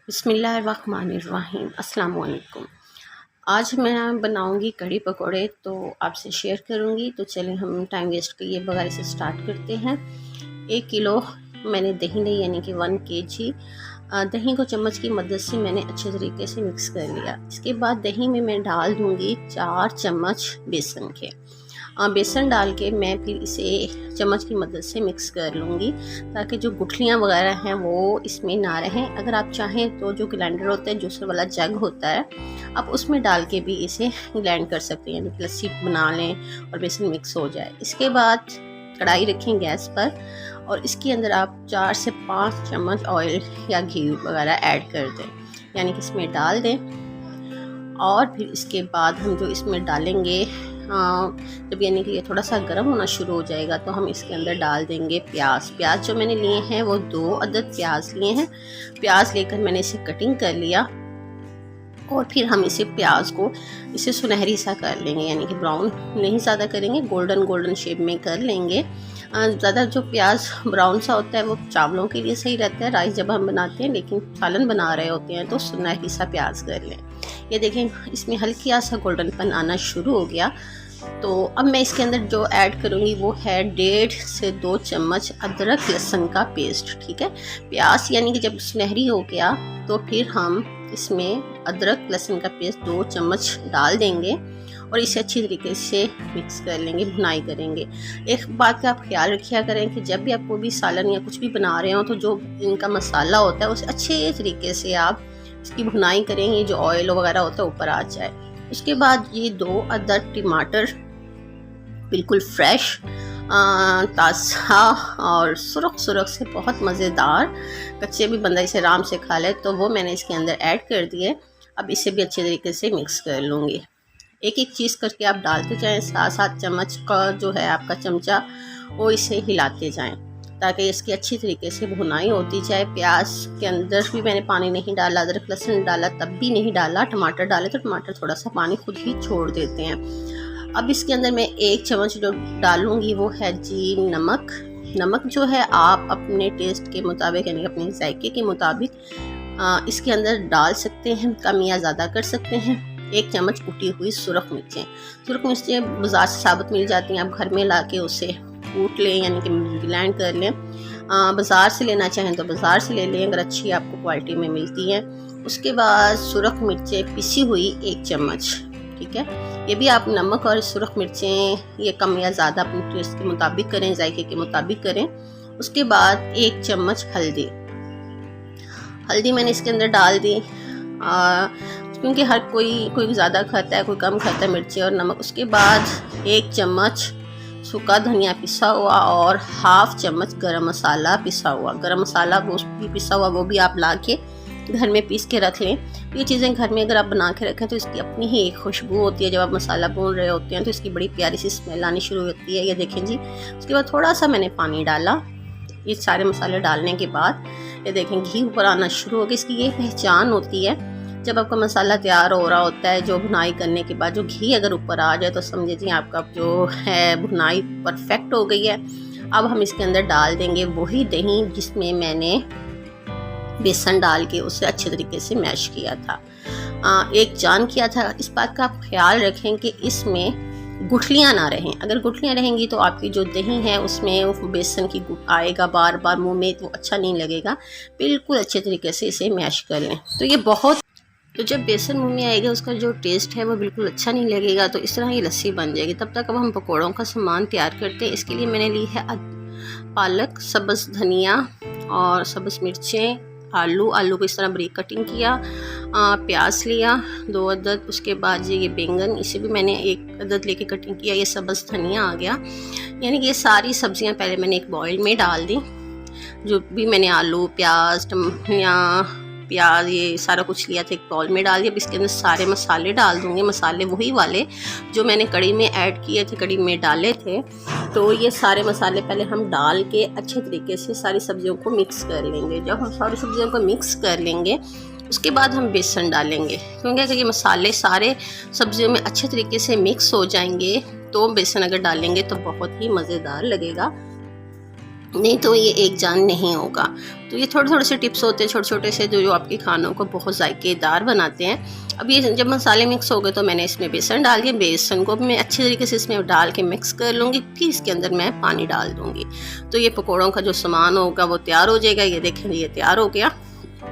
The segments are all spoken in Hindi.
बिस्मिल्लाहिर्रहमानिर्रहीम। अस्सलाम वालेकुम। आज मैं बनाऊंगी कढ़ी पकौड़े, तो आपसे शेयर करूंगी। तो चलें हम टाइम वेस्ट किए बगैर इसे स्टार्ट करते हैं। 1 किलो मैंने दही ली, यानी कि 1 kg। दही को चम्मच की मदद से मैंने अच्छे तरीके से मिक्स कर लिया। इसके बाद दही में मैं डाल दूंगी 4 चम्मच बेसन के। बेसन डाल के मैं फिर इसे चम्मच की मदद से मिक्स कर लूँगी, ताकि जो गुठलियाँ वगैरह हैं वो इसमें ना रहें। अगर आप चाहें तो जो ग्राइंडर होता है, जूसर वाला जग होता है, आप उसमें डाल के भी इसे ग्राइंड कर सकते हैं, यानी कि लस्सी बना लें और बेसन मिक्स हो जाए। इसके बाद कढ़ाई रखें गैस पर और इसके अंदर आप 4 से 5 चम्मच ऑयल या घी वगैरह ऐड कर दें, यानी कि इसमें डाल दें। और फिर इसके बाद हम जो इसमें डालेंगे, जब यानी कि ये थोड़ा सा गर्म होना शुरू हो जाएगा, तो हम इसके अंदर डाल देंगे प्याज जो मैंने लिए हैं वो 2 अदद प्याज लिए हैं। प्याज लेकर मैंने इसे कटिंग कर लिया और फिर हम इसे सुनहरी सा कर लेंगे, यानी कि ब्राउन नहीं ज़्यादा करेंगे, गोल्डन शेप में कर लेंगे। ज़्यादा जो प्याज ब्राउन सा होता है वो चावलों के लिए सही रहता है, राइस जब हम बनाते हैं, लेकिन सालन बना रहे होते हैं तो सुनहरी सा प्याज कर लें। ये देखें, इसमें हल्का सा गोल्डनपन आना शुरू हो गया। तो अब मैं इसके अंदर जो ऐड करूँगी वो है 1.5 से 2 चम्मच अदरक लहसुन का पेस्ट। ठीक है, प्याज यानी कि जब सुनहरी हो गया तो फिर हम इसमें अदरक लहसुन का पेस्ट 2 चम्मच डाल देंगे और इसे अच्छी तरीके से मिक्स कर लेंगे, भुनाई करेंगे। एक बात का आप ख्याल रखिया करें कि जब भी आप कोई भी सालन या कुछ भी बना रहे हो, तो जो इनका मसाला होता है उसे अच्छे तरीके से आप इसकी भुनाई करेंगे, जो ऑयल वगैरह होता है ऊपर आ जाए। उसके बाद ये 2 अदद टमाटर बिल्कुल फ्रेश, ताज़ा और सुरख से बहुत मज़ेदार, कच्चे भी बंदा इसे आराम से खा ले, तो वो मैंने इसके अंदर ऐड कर दिए। अब इसे भी अच्छे तरीके से मिक्स कर लूँगी। एक चीज़ करके आप डालते जाएं, 7 चम्मच का जो है आपका चमचा, वो इसे हिलाते जाएं, ताकि इसकी अच्छी तरीके से भुनाई होती जाए। प्याज के अंदर भी मैंने पानी नहीं डाला, अदरक लहसुन डाला तब भी नहीं डाला, टमाटर डाले तो टमाटर थोड़ा सा पानी खुद ही छोड़ देते हैं। अब इसके अंदर मैं 1 चम्मच जो डालूंगी वो है जी नमक जो है आप अपने टेस्ट के मुताबिक, यानी अपने जायके के मुताबिक इसके अंदर डाल सकते हैं, कम या ज़्यादा कर सकते हैं। 1 चम्मच कुटी हुई सुरख मिर्चें बाज़ार से साबुत मिल जाती हैं, आप घर में ला के उसे कूट लें, यानी कि ब्लेंड कर लें। बाज़ार से लेना चाहें तो बाज़ार से ले लें, अगर अच्छी आपको क्वालिटी में मिलती हैं। उसके बाद सुरख मिर्चें पिसी हुई 1 चम्मच। ठीक है, ये भी आप नमक और सुरख मिर्चें ये कम या ज़्यादा अपने टेस्ट के मुताबिक करें, जायके के मुताबिक करें। उसके बाद 1 चम्मच हल्दी मैंने इसके अंदर डाल दी, क्योंकि हर कोई ज़्यादा खाता है, कोई कम खाता है मिर्ची और नमक। उसके बाद 1 चम्मच सूखा धनिया पिसा हुआ और 1/2 चम्मच गरम मसाला पिसा हुआ। गरम मसाला वो भी पिसा हुआ, वो भी आप ला के घर में पीस के रख लें। ये चीज़ें घर में अगर आप बना के रखें तो इसकी अपनी ही एक खुशबू होती है। जब आप मसाला भून रहे होते हैं तो इसकी बड़ी प्यारी सी स्मेल आनी शुरू होती है। ये देखें जी। उसके बाद थोड़ा सा मैंने पानी डाला। ये सारे मसाले डालने के बाद ये देखें घी ऊपर आना शुरू हो गया। इसकी ये पहचान होती है, जब आपका मसाला तैयार हो रहा होता है, जो भुनाई करने के बाद जो घी अगर ऊपर आ जाए तो समझे जी आपका जो है भुनाई परफेक्ट हो गई है। अब हम इसके अंदर डाल देंगे वही दही जिसमें मैंने बेसन डाल के उसे अच्छे तरीके से मैश किया था, एक जान किया था। इस बात का आप ख्याल रखें कि इसमें गुठलियाँ ना रहें। अगर गुठलियाँ रहेंगी तो आपकी जो दही है उसमें बेसन की गुठ आएगा बार बार मुंह में, तो अच्छा नहीं लगेगा। बिल्कुल अच्छे तरीके से इसे मैश कर लें। तो जब बेसन मुंह में आएगा उसका जो टेस्ट है वो बिल्कुल अच्छा नहीं लगेगा। तो इस तरह ये लस्सी बन जाएगी। तब तक अब हम पकौड़ों का सामान तैयार करते हैं। इसके लिए मैंने ली है पालक, सब्ज़ धनिया और सब्ज़ मिर्चें, आलू को इस तरह बारीक कटिंग किया, प्याज लिया 2 अदद। उसके बाद ये बैंगन, इसे भी मैंने 1 अदद लेके कटिंग किया। ये सब्ज़ धनिया आ गया। यानी कि ये सारी सब्जियां पहले मैंने एक बॉयल में डाल दी। जो भी मैंने आलू, प्याज, धनिया, प्याज ये सारा कुछ लिया था एक बाउल में डाल दिया। अब इसके अंदर सारे मसाले डाल दूँगी, मसाले वही वाले जो मैंने कढ़ी में ऐड किए थे, कढ़ी में डाले थे। तो ये सारे मसाले पहले हम डाल के अच्छे तरीके से सारी सब्जियों को मिक्स कर लेंगे। जब हम सारी सब्जियों को मिक्स कर लेंगे उसके बाद हम बेसन डालेंगे, क्योंकि अगर ये मसाले सारे सब्जियों में अच्छे तरीके से मिक्स हो जाएंगे तो बेसन अगर डालेंगे तो बहुत ही मज़ेदार लगेगा। नहीं तो ये एक जान नहीं होगा। तो ये थोड़े थोड़े से टिप्स होते हैं छोटे छोटे से जो आपके खानों को बहुत जायकेदार बनाते हैं। अब ये जब मसाले मिक्स हो गए तो मैंने इसमें बेसन डाल दिया। बेसन को मैं अच्छी तरीके से इसमें डाल के मिक्स कर लूँगी, फिर इसके अंदर मैं पानी डाल दूँगी। तो ये पकौड़ों का जो सामान होगा वो तैयार हो जाएगा। ये देखें ये तैयार हो गया।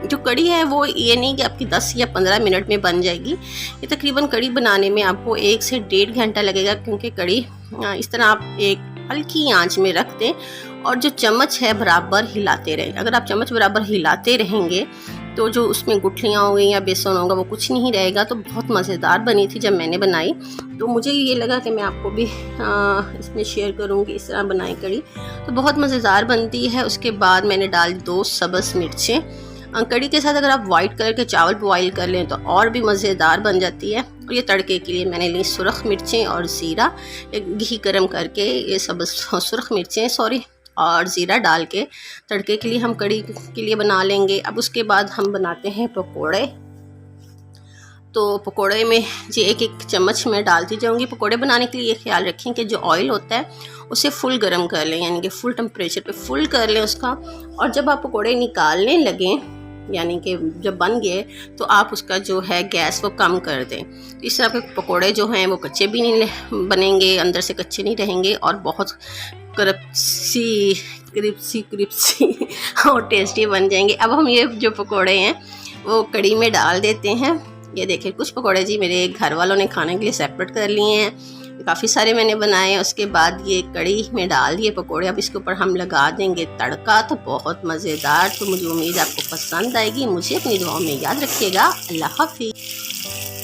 जो कड़ी है वो ये नहीं कि आपकी 10 या 15 मिनट में बन जाएगी। ये तकरीबन कड़ी बनाने में आपको 1 से 1.5 घंटा लगेगा, क्योंकि कड़ी इस तरह आप एक हल्की आंच में रख दें और जो चम्मच है बराबर हिलाते रहें। अगर आप चम्मच बराबर हिलाते रहेंगे तो जो उसमें गुठलियाँ हो गई या बेसन होगा वो कुछ नहीं रहेगा। तो बहुत मज़ेदार बनी थी जब मैंने बनाई, तो मुझे ये लगा कि मैं आपको भी इसमें शेयर करूँगी इस तरह बनाई कड़ी। तो बहुत मज़ेदार बनती है। उसके बाद मैंने डाल 2 सब्ज़ मिर्चें। कड़ी के साथ अगर आप वाइट कलर के चावल बॉईल कर लें तो और भी मज़ेदार बन जाती है। और ये तड़के के लिए मैंने ली सुरख मिर्चें और ज़ीरा। घी गरम करके ये सब सुरख मिर्चें और ज़ीरा डाल के तड़के के लिए हम कड़ी के लिए बना लेंगे। अब उसके बाद हम बनाते हैं पकोड़े। तो पकोड़े में जी एक एक चम्मच मैं डालती जाऊंगी। पकोड़े बनाने के लिए ये ख्याल रखें कि जो ऑयल होता है उसे फुल गर्म कर लें, यानी कि फुल टेम्परेचर पे फुल कर लें उसका। और जब आप पकोड़े निकालने लगें, यानी कि जब बन गए, तो आप उसका जो है गैस वो कम कर दें। तो इस तरह के पकोड़े जो हैं वो कच्चे भी नहीं बनेंगे, अंदर से कच्चे नहीं रहेंगे और बहुत क्रिप्सी और टेस्टी बन जाएंगे। अब हम ये जो पकोड़े हैं वो कड़ी में डाल देते हैं। ये देखिए कुछ पकोड़े जी मेरे घर वालों ने खाने के लिए सेपरेट कर लिए हैं, काफ़ी सारे मैंने बनाए। उसके बाद ये कड़ी में डाल दिए पकोड़े। अब इसके ऊपर हम लगा देंगे तड़का, तो बहुत मज़ेदार। तो मुझे उम्मीद आपको पसंद आएगी। मुझे अपनी दुआओं में याद रखिएगा। अल्लाह हाफिज़।